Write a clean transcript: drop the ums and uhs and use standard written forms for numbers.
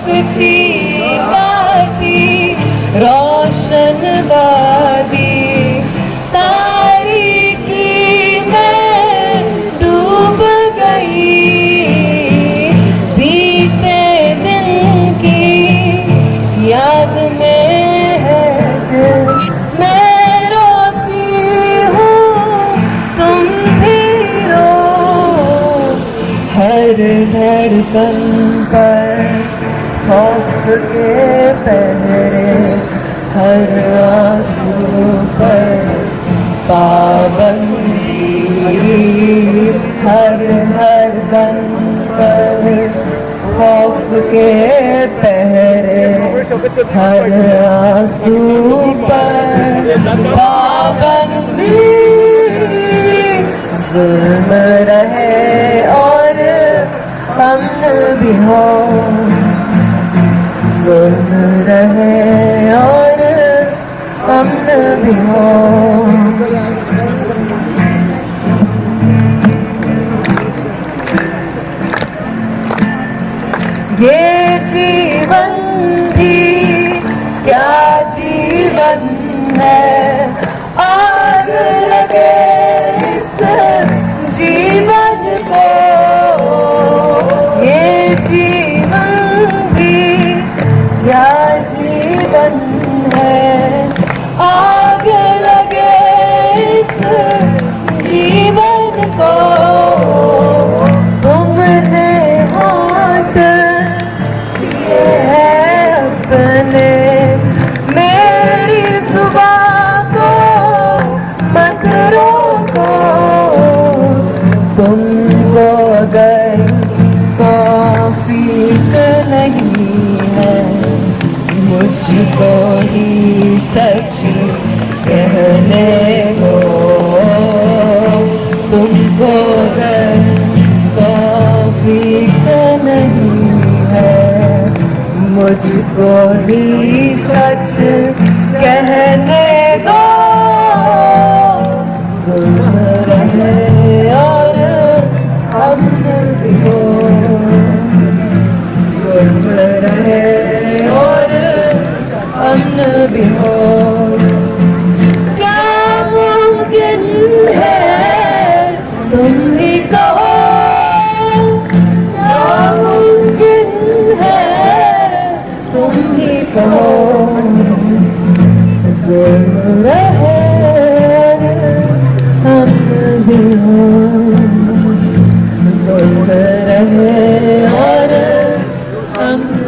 तड़पती माटी रोशन वादी तारीकी में डूब गई बीते दिन की याद में है मैं रोती हूँ तुम भी रो हर धड़कन पर खौफ के पहरे हर आंसू पर पाबंदी हर धड़कन पर खौफ के पहरे हर आंसू पर पाबंदी जुल्म रहे और अमन भी हो जुल्म रहे और अमन भी हो ये जीवन भी क्या जीवन है आग लगे इस जीवन को ये जीवन भी क्या जीवन है आग लगे इस जीवन को तुमने हाथ दिए हैं अपने मेरी जुबान को मत रोको तुमको अगर तौफीक नहीं है मुझको ही सच कहने दो तुमको अगर तौफीक नहीं है मुझको ही सच कहने दो जुल्म रहे और अमन भी हो जुल्म रहे और अमन भी हो क्या मुमकिन है तुम ही कहो क्या मुमकिन है तुम ही कहो जुल्म रहे अमन भी हो जुल्म रहे और अमन